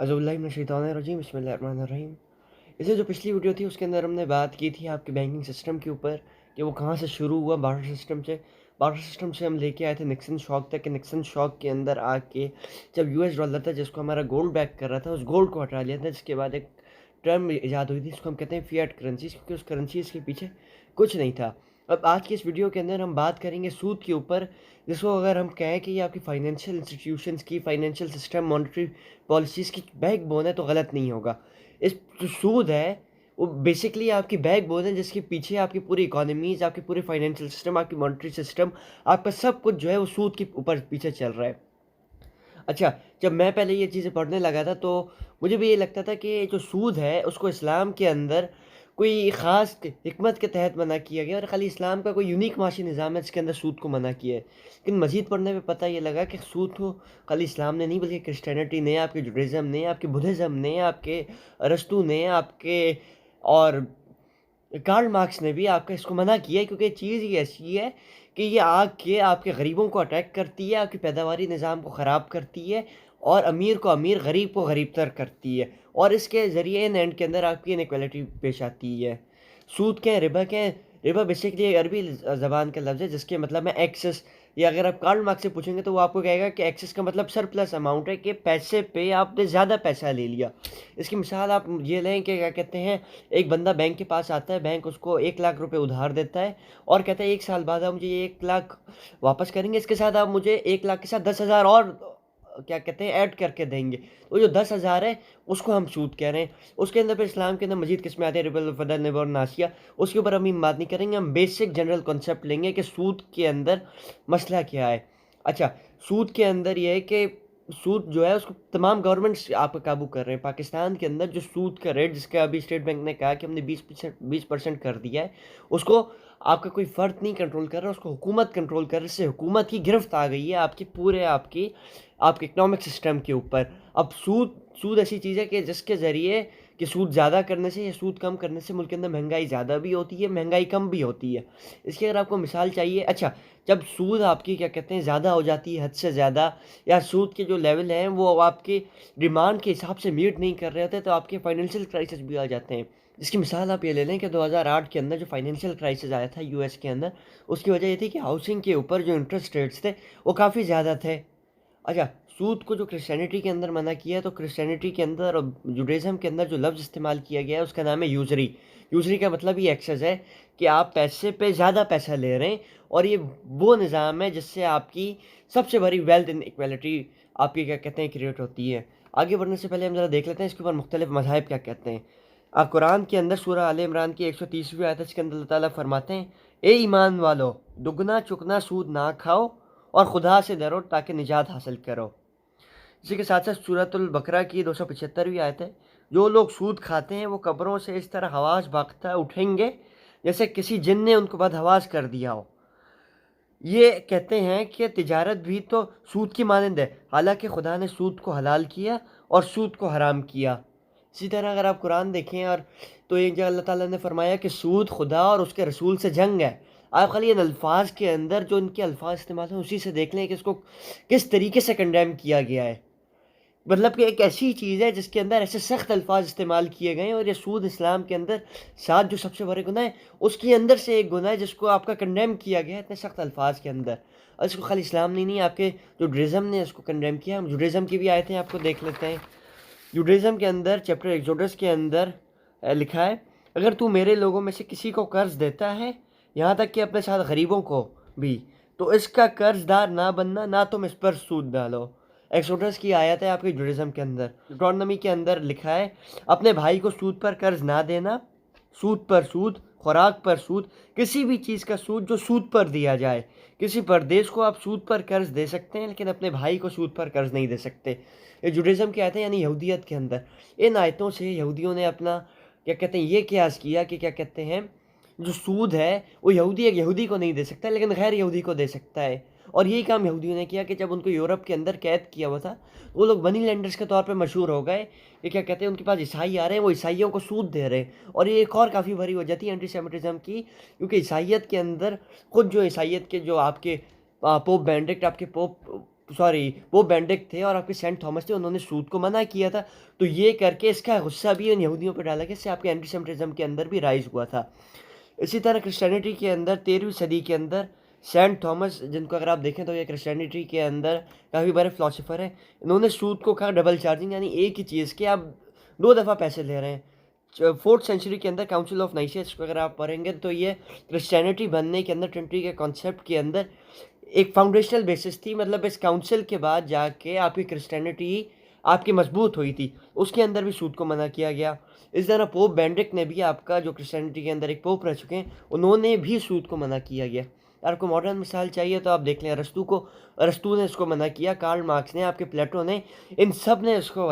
अज़उज़ुबिल्लाहिमिनश्शैतानिर्रजीम बिस्मिल्लाहिर्रहमानिर्रहीम। इससे जो पिछली वीडियो थी उसके अंदर हमने बात की थी आपके बैंकिंग सिस्टम के ऊपर कि वो कहाँ से शुरू हुआ बार्टर सिस्टम से। बार्टर सिस्टम से हम लेके आए थे निक्सन शॉक तक कि निक्सन शॉक के अंदर आके जब यूएस डॉलर था जिसको हमारा गोल्ड बैक कर रहा था उस गोल्ड को हटा लिया था, जिसके बाद एक टर्म ईजाद हुई थी जिसको हम कहते हैं फ़िएट करेंसीज़, क्योंकि उस करेंसीज़ के पीछे कुछ नहीं था। अब आज की इस वीडियो के अंदर हम बात करेंगे सूद के ऊपर, जिसको अगर हम कहें कि ये आपकी फाइनेंशियल इंस्टीट्यूशंस की फाइनेंशियल सिस्टम मॉनेटरी पॉलिसीज़ की बैकबोन है तो गलत नहीं होगा। इस जो सूद है वो बेसिकली आपकी बैकबोन है जिसके पीछे आपकी पूरी इकोनॉमीज़, आपकी पूरी फाइनेंशियल सिस्टम, आपकी मॉनेटरी सिस्टम, आपका सब कुछ जो है वो सूद के ऊपर पीछे चल रहा है। अच्छा, जब मैं पहले ये चीज़ें पढ़ने लगा था तो मुझे भी ये लगता था कि जो सूद है उसको इस्लाम के अंदर कोई ख़ास हिकमत के तहत मना किया गया और ख़ाली इस्लाम का कोई यूनिक माशी निज़ाम है जिसके अंदर सूद को मना किया है। लेकिन मज़ीद पढ़ने पे पता ये लगा कि सूद को खाली इस्लाम ने नहीं बल्कि क्रिश्चियनिटी ने, आपके जुडाइज़्म ने, आपके बुद्धिज़्म ने, आपके अरस्तू ने, आपके और कार्ल मार्क्स ने भी आपका इसको मना किया है, क्योंकि चीज़ ये ऐसी है कि ये आके आपके गरीबों को अटैक करती है, आपकी पैदावारी निज़ाम को ख़राब करती है और अमीर को अमीर, गरीब को गरीब तर करती है और इसके ज़रिए इन एंड के अंदर आपकी इनइक्वालिटी पेश आती है। सूद क्या है, रिबा क्या है? रिबा बेसिकली अरबी ज़बान का लफ्ज़ है जिसके मतलब है एक्सेस, या अगर आप कार्ल मार्क्स से पूछेंगे तो वो आपको कहेगा कि एक्सेस का मतलब सरप्लस अमाउंट है, कि पैसे पे आपने ज़्यादा पैसा ले लिया। इसकी मिसाल आप ये लें कि क्या कहते हैं, एक बंदा बैंक के पास आता है, बैंक उसको 1 लाख रुपए उधार देता है और कहता है 1 साल बाद आप मुझे ये 1 लाख वापस करेंगे, इसके साथ आप मुझे 1 लाख के साथ 10,000 और क्या कहते हैं ऐड करके देंगे। तो जो 10,000 है उसको हम सूद कह रहे हैं। उसके अंदर फिर इस्लाम के अंदर मज़ीद किस्में आती हैं, रिबल, फदल, निब और नासिया। उसके ऊपर हम बात नहीं करेंगे, हम बेसिक जनरल कॉन्सेप्ट लेंगे कि सूद के अंदर मसला क्या है। अच्छा, सूद के अंदर ये है कि सूद जो है उसको तमाम गवर्नमेंट्स आप काबू कर रहे हैं। पाकिस्तान के अंदर जो सूद का रेट, जिसका अभी स्टेट बैंक ने कहा कि हमने 20% कर दिया है, उसको आपका कोई फ़र्द नहीं कंट्रोल कर रहा, उसको हुकूमत कंट्रोल कर रही है। इससे हुकूमत की गिरफ्त आ गई है आपकी पूरे आपके इकोनॉमिक सिस्टम के ऊपर। अब सूद ऐसी चीज़ है कि जिसके ज़रिए कि सूद ज़्यादा करने से या सूद कम करने से मुल्क के अंदर महंगाई ज़्यादा भी होती है, महंगाई कम भी होती है। इसकी अगर आपको मिसाल चाहिए, अच्छा, जब सूद आपकी क्या कहते हैं ज़्यादा हो जाती है, हद से ज़्यादा, या सूद के जो लेवल हैं वो आपके डिमांड के हिसाब से मीट नहीं कर रहे होते, तो आपके फाइनेंशियल क्राइसिस भी आ जाते हैं। इसकी मिसाल आप ये ले लें कि 2008 के अंदर जो फाइनेंशियल क्राइसिस आया था यूएस के अंदर, उसकी वजह ये थी कि हाउसिंग के ऊपर जो इंटरेस्ट रेट्स थे वो काफ़ी ज़्यादा थे। अच्छा, सूद को जो क्रिश्चियनिटी के अंदर मना किया है, तो क्रिश्चियनिटी के अंदर और जुडाइज़्म के अंदर जो लफ्ज़ इस्तेमाल किया गया है उसका नाम है यूज़री। यूज़री का मतलब ही एक्सेस है कि आप पैसे पे ज़्यादा पैसा ले रहे हैं और ये वो निज़ाम है जिससे आपकी सबसे बड़ी वेल्थ इनइक्वालिटी आपकी क्या कहते हैं क्रिएट होती है। आगे बढ़ने से पहले हम ज़रा देख लेते हैं इसके ऊपर मुख्तलिफ मज़ाहिब क्या कहते हैं। कुरान के अंदर सूरह आले इमरान की 130वीं आयत है, इसके अंदर अल्लाह ताला फरमाते हैं, ए ईमान वालो, दुगना चुगना सूद ना खाओ और खुदा से डरो ताकि निजात हासिल करो। इसी के साथ साथ सूरतुल बकरा की 275वीं आयत है, जो लोग सूद खाते हैं वो कब्रों से इस तरह हवास भागता उठेंगे जैसे किसी जिन ने उनको बदहवास कर दिया हो। ये कहते हैं कि तिजारत भी तो सूद की मानंद है, हालांकि खुदा ने सूद को हलाल किया और सूद को हराम किया। इसी तरह अगर आप कुरान देखें और तो एक जगह अल्लाह ताला ने फरमाया कि सूद खुदा और उसके रसूल से जंग है। आप खाली इन अल्फाज के अंदर जो इनके अल्फाज इस्तेमाल हैं उसी से देख लें कि इसको किस तरीके से कंडेम किया गया है। मतलब कि एक ऐसी चीज़ है जिसके अंदर ऐसे सख्त अल्फाज इस्तेमाल किए गए हैं, और ये सूद इस्लाम के अंदर 7 जो सबसे बड़े गुनाह है उसके अंदर से एक गुनाह है जिसको आपका कंडेम किया गया है इतने सख्त अल्फाज के अंदर। और इसको खाली इस्लाम नहीं आपके जो जुडाइज़्म ने इसको कंडेम किया। हम जुडाइज़्म की भी आयतें आपको देख लेते हैं। जुडाइज़्म के अंदर चैप्टर एक्सोडस के अंदर लिखा है, अगर तू मेरे लोगों में से किसी को कर्ज देता है, यहाँ तक कि अपने साथ गरीबों को भी, तो इसका कर्जदार ना बनना, ना तुम इस पर सूद डालो। एक्सोडस की आयत है आपके जुडाइज़्म के अंदर। ड्रोनमी के अंदर लिखा है, अपने भाई को सूद पर कर्ज ना देना, सूद पर सूद, खुराक पर सूद, किसी भी चीज़ का सूद जो सूद पर दिया जाए। किसी परदेश को आप सूद पर कर्ज दे सकते हैं लेकिन अपने भाई को सूद पर कर्ज नहीं दे सकते। ये जुडाइज़्म की आयतें यानी यहूदियत के अंदर। इन आयतों से यहूदियों ने अपना क्या कहते हैं ये क़यास किया कि क्या कहते हैं, जो सूद है वो यहूदी एक यहूदी को नहीं दे सकता लेकिन गैर यहूदी को दे सकता है। और यही काम यहूदियों ने किया कि जब उनको यूरोप के अंदर कैद किया हुआ था, वो लोग मनी लैंडर्स के तौर पे मशहूर हो गए। ये क्या कहते हैं, उनके पास ईसाई आ रहे हैं, वो ईसाइयों को सूद दे रहे हैं। और ये एक और काफ़ी बड़ी वजह थी एंटीसेमिटिज़म की, क्योंकि ईसाइयत के अंदर खुद जो ईसाइयत के जो आपके पोप बेनेडिक्ट, आपके पोप सॉरी वो बेंडिक थे और आपके सेंट थॉमस थे, उन्होंने सूद को मना किया था। तो ये करके इसका गुस्सा भी उन यहूदियों पे डाला गया, इससे आपके एंटीसेमिटिज़्म के अंदर भी राइज़ हुआ था। इसी तरह क्रिश्चियनिटी के अंदर 13वीं सदी के अंदर सेंट थॉमस, जिनको अगर आप देखें तो ये क्रिश्चियनिटी के अंदर काफ़ी बड़े फ़िलॉसफ़र हैं। इन्होंने सूद को कहा डबल चार्जिंग, यानी एक ही चीज़ के आप 2 दफ़ा पैसे ले रहे हैं। 4th सेंचुरी के अंदर काउंसिल ऑफ नाइसिया, इसको अगर आप पढ़ेंगे तो ये क्रिश्चियनिटी बनने के अंदर, ट्रिनिटी के कॉन्सेप्ट के अंदर एक फाउंडेशनल बेसिस थी। मतलब इस काउंसिल के बाद जाके आपकी क्रिश्चियनिटी आपकी मजबूत हुई थी। उसके अंदर भी सूद को मना किया गया। इस तरह पोप बेनेडिक्ट ने भी, आपका जो क्रिश्चियनिटी के अंदर एक पोप रह चुके हैं, उन्होंने भी सूद को मना किया गया। अगर आपको मॉडर्न मिसाल चाहिए तो आप देख लें अरस्तू को, अरस्तू ने इसको मना किया, कार्ल मार्क्स ने, आपके प्लेटो ने, इन सब ने इसको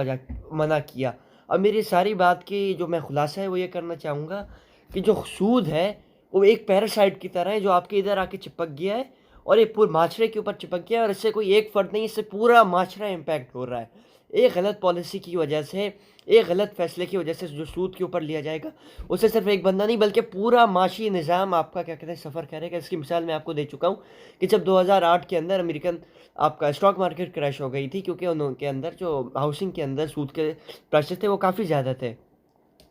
मना किया। अब मेरी सारी बात की जो मैं खुलासा है वो ये करना चाहूँगा कि जो सूद है वो एक पैरासाइट की तरह है, जो आपके इधर आके चिपक गया है और ये पूरे माशरे के ऊपर चिपक गया है, और इससे कोई एक फ़र्द नहीं, इससे पूरा माशरा इम्पैक्ट हो रहा है। एक गलत पॉलिसी की वजह से, एक गलत फैसले की वजह से जो सूद के ऊपर लिया जाएगा, उससे सिर्फ एक बंदा नहीं बल्कि पूरा माशी निज़ाम आपका क्या कहते हैं सफ़र करेगा। इसकी मिसाल मैं आपको दे चुका हूँ कि जब 2008 के अंदर अमेरिकन आपका स्टॉक मार्केट क्रैश हो गई थी, क्योंकि उनके अंदर जो हाउसिंग के अंदर सूद के प्राइसेस थे वो काफ़ी ज़्यादा थे।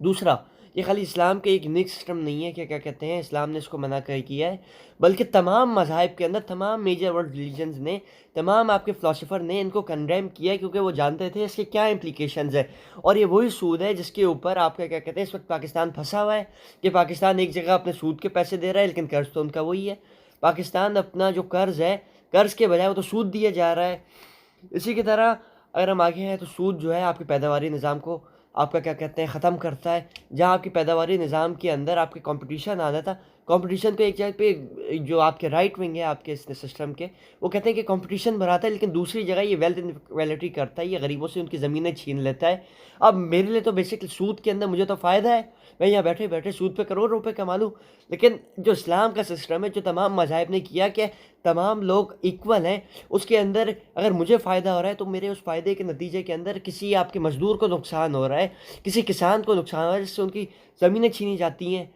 दूसरा, ये खाली इस्लाम के एक यूनिक सिस्टम नहीं है कि क्या कहते हैं इस्लाम ने इसको मना कर किया है, बल्कि तमाम मज़ाहिब के अंदर, तमाम मेजर वर्ल्ड रिलीजन्स ने, तमाम आपके फ़िलासफ़र ने इनको कंडेम किया है, क्योंकि वो जानते थे इसके क्या इम्प्लीकेशंस है। और ये वही सूद है जिसके ऊपर आपका क्या कहते हैं इस वक्त पाकिस्तान फंसा हुआ है, कि पाकिस्तान एक जगह अपने सूद के पैसे दे रहा है, लेकिन कर्ज़ तो उनका वही है। पाकिस्तान अपना जो कर्ज़ है, कर्ज़ के बजाय वो तो सूद दिया जा रहा है। इसी की तरह अगर हम आगे हैं तो सूद जो है आपके पैदावारी निज़ाम को आपका क्या कहते हैं ख़त्म करता है। जहाँ आपकी पैदावारी निज़ाम के अंदर आपके कंपटीशन आ जाता, कंपटीशन को एक जगह पे जो आपके राइट विंग है आपके इस सिस्टम के, वो कहते हैं कि कंपटीशन बढ़ाता है, लेकिन दूसरी जगह ये वेल्थ इनइक्वालिटी करता है, ये गरीबों से उनकी ज़मीनें छीन लेता है। अब मेरे लिए तो बेसिकली सूद के अंदर मुझे तो फ़ायदा है, मैं यहाँ बैठे बैठे सूद पे करोड़ रुपए कमा लूँ, लेकिन जो इस्लाम का सिस्टम है, जो तमाम मज़ाहिब ने किया कि तमाम लोग इक्वल हैं, उसके अंदर अगर मुझे फ़ायदा हो रहा है तो मेरे उस फ़ायदे के नतीजे के अंदर किसी आपके मज़दूर को नुकसान हो रहा है, किसी किसान को नुकसान हो रहा है, जिससे उनकी ज़मीनें छीनी जाती हैं।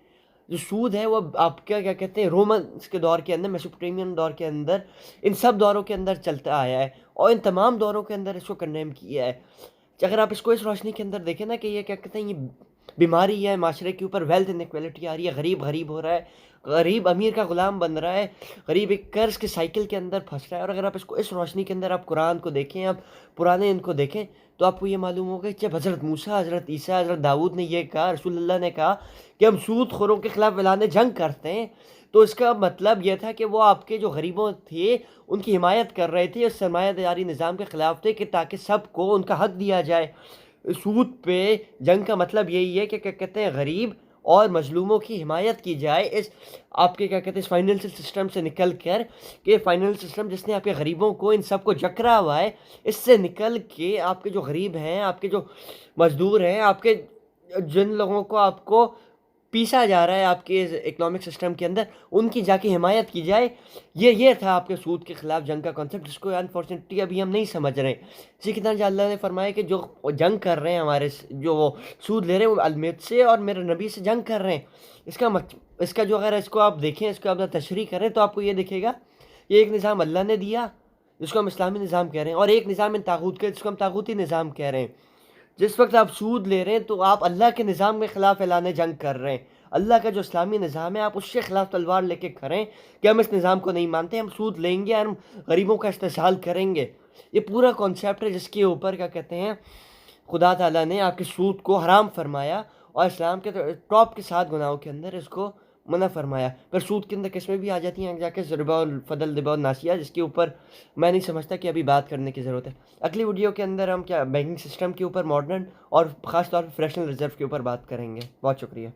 जो सूद है वो आपका क्या कहते हैं रोमन्स के दौर के अंदर, मेसोपोटामियन दौर के अंदर, इन सब दौरों के अंदर चलता आया है, और इन तमाम दौरों के अंदर इसको कंडेम किया है। अगर आप इसको इस रोशनी के अंदर देखें ना कि ये क्या कहते हैं, ये बीमारी है माशरे के ऊपर, वेल्थ इनइक्वालिटी आ रही है, गरीब गरीब हो रहा है, गरीब अमीर का ग़ुलाम बन रहा है, गरीब एक कर्ज़ के साइकिल के अंदर फंस रहा है। और अगर आप इसको इस रोशनी के अंदर आप कुरान को देखें, आप पुराने इनको देखें, तो आपको ये मालूम होगा कि जब हज़रत मूसा, हज़रत ईसा, हज़रत दाऊद ने ये कहा, रसूलुल्लाह ने कहा कि हम सूदखोरों के ख़िलाफ़ ऐलान जंग करते हैं, तो इसका मतलब ये था कि वो आपके जो गरीबों थे उनकी हिमायत कर रहे थे, उस सरमायादारी निज़ाम के ख़िलाफ़ थे, कि ताकि सबको उनका हक़ दिया जाए। सूद पे जंग का मतलब यही है कि क्या कहते हैं गरीब और मज़लूमों की हिमायत की जाए, इस आपके क्या कहते हैं इस फाइनेंशियल सिस्टम से निकल कर, कि फाइनेंशियल सिस्टम जिसने आपके गरीबों को इन सब को जकड़ा हुआ है, इससे निकल के आपके जो गरीब हैं, आपके जो मज़दूर हैं, आपके जिन लोगों को आपको पीसा जा रहा है आपके इस इकोनॉमिक सिस्टम के अंदर, उनकी जाके हिमायत की जाए। ये था आपके सूद के ख़िलाफ़ जंग का कॉन्सेप्ट, जिसको अनफॉर्चुनेटली अभी हम नहीं समझ रहे हैं। इसी की तरह अल्लाह ने फरमाया कि जो जंग कर रहे हैं हमारे जो वो सूद ले रहे हैं, वो अल्मेत से और मेरे नबी से जंग कर रहे हैं। इसका जो अगर इसको आप देखें, इसको आप तशरीह करें, तो आपको ये दिखेगा ये एक निज़ाम अल्लाह ने दिया जिसको हम इस्लामी निज़ाम कह रहे हैं, और एक निज़ाम इन तागूत के जिसको हम तागूती निज़ाम कह रहे हैं। जिस वक्त आप सूद ले रहे हैं तो आप अल्लाह के निज़ाम के ख़िलाफ़ ऐलान जंग कर रहे हैं। अल्लाह का जो इस्लामी निज़ाम है, आप उसके ख़िलाफ़ तलवार लेके खड़ें कि हम इस निज़ाम को नहीं मानते, हम सूद लेंगे और हम गरीबों का इस्तेसाल करेंगे। ये पूरा कॉन्सेप्ट है जिसके ऊपर क्या कहते हैं खुदा ताला ने आपके सूद को हराम फरमाया, और इस्लाम के टॉप के 7 गुनाहों के अंदर इसको मना फरमाया। पर सूद के अंदर किस्में भी आ जाती हैं जाके, रिबा और फदल, रिबा और नासिया, जिसके ऊपर मैं नहीं समझता कि अभी बात करने की ज़रूरत है। अगली वीडियो के अंदर हम क्या बैंकिंग सिस्टम के ऊपर, मॉडर्न और ख़ास तौर पर फ्रैक्शनल रिज़र्व के ऊपर बात करेंगे। बहुत शुक्रिया।